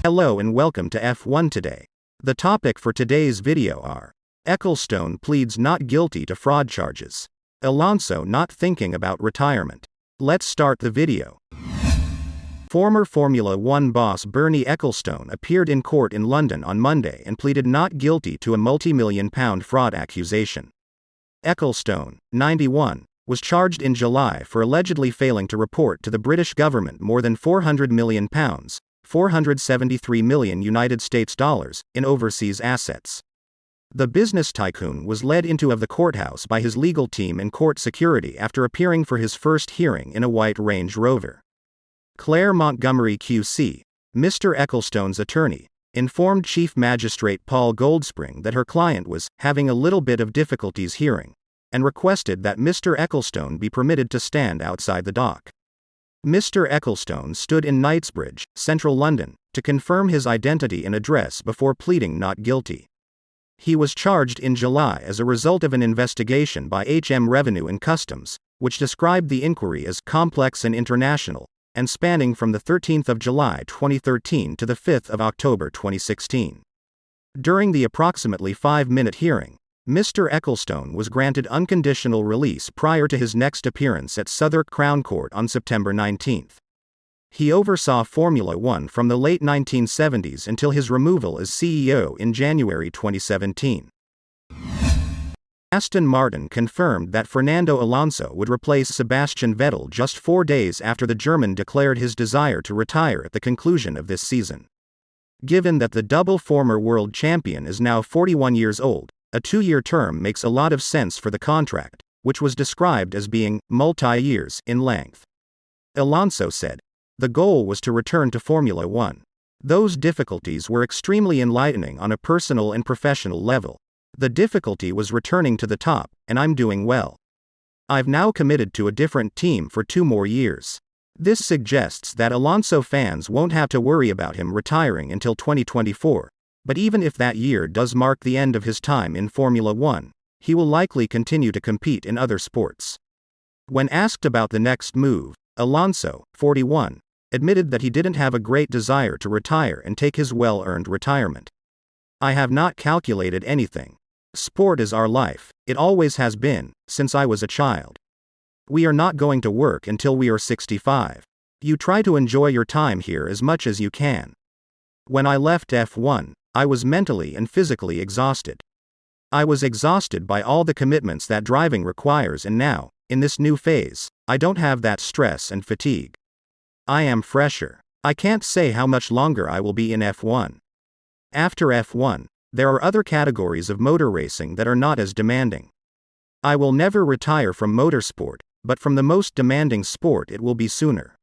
Hello and welcome to F1 Today. The topic for today's video are: Eccelstone pleads not guilty to fraud charges. Alonso not thinking about retirement. Let's start the video. Former Formula One boss Bernie Ecclestone appeared in court in London on Monday and pleaded not guilty to a multimillion-pound fraud accusation. Eccelstone, 91, was charged in July for allegedly failing to report to the British government more than £400 million, 473 million United States dollars, in overseas assets. The business tycoon was led into the courthouse by his legal team and court security after appearing for his first hearing in a white Range Rover. Claire Montgomery QC, Mr. Ecclestone's attorney, informed Chief Magistrate Paul Goldspring that her client was having a little bit of difficulties hearing, and requested that Mr. Ecclestone be permitted to stand outside the dock. Mr. Ecclestone stood in Knightsbridge, central London, to confirm his identity and address before pleading not guilty. He was charged in July as a result of an investigation by Revenue and Customs, which described the inquiry as complex and international, and spanning from the 13th of July 2013 to the 5th of October 2016. During the approximately 5-minute hearing, Mr. Ecclestone was granted unconditional release prior to his next appearance at Southwark Crown Court on September 19. He oversaw Formula One from the late 1970s until his removal as CEO in January 2017. Aston Martin confirmed that Fernando Alonso would replace Sebastian Vettel just 4 days after the German declared his desire to retire at the conclusion of this season. Given that the double former world champion is now 41 years old, a 2-year term makes a lot of sense for the contract, which was described as being multi-years in length. Alonso said, "The goal was to return to Formula One. Those difficulties were extremely enlightening on a personal and professional level. The difficulty was returning to the top, and I'm doing well. I've now committed to a different team for 2 more years." This suggests that Alonso fans won't have to worry about him retiring until 2024, but even if that year does mark the end of his time in Formula One, he will likely continue to compete in other sports. When asked about the next move, Alonso, 41, admitted that he didn't have a great desire to retire and take his well-earned retirement. "I have not calculated anything. Sport is our life, it always has been, since I was a child. We are not going to work until we are 65. You try to enjoy your time here as much as you can. When I left F1, I was mentally and physically exhausted. I was exhausted by all the commitments that driving requires, and now, in this new phase, I don't have that stress and fatigue. I am fresher. I can't say how much longer I will be in F1. After F1, there are other categories of motor racing that are not as demanding. I will never retire from motorsport, but from the most demanding sport it will be sooner."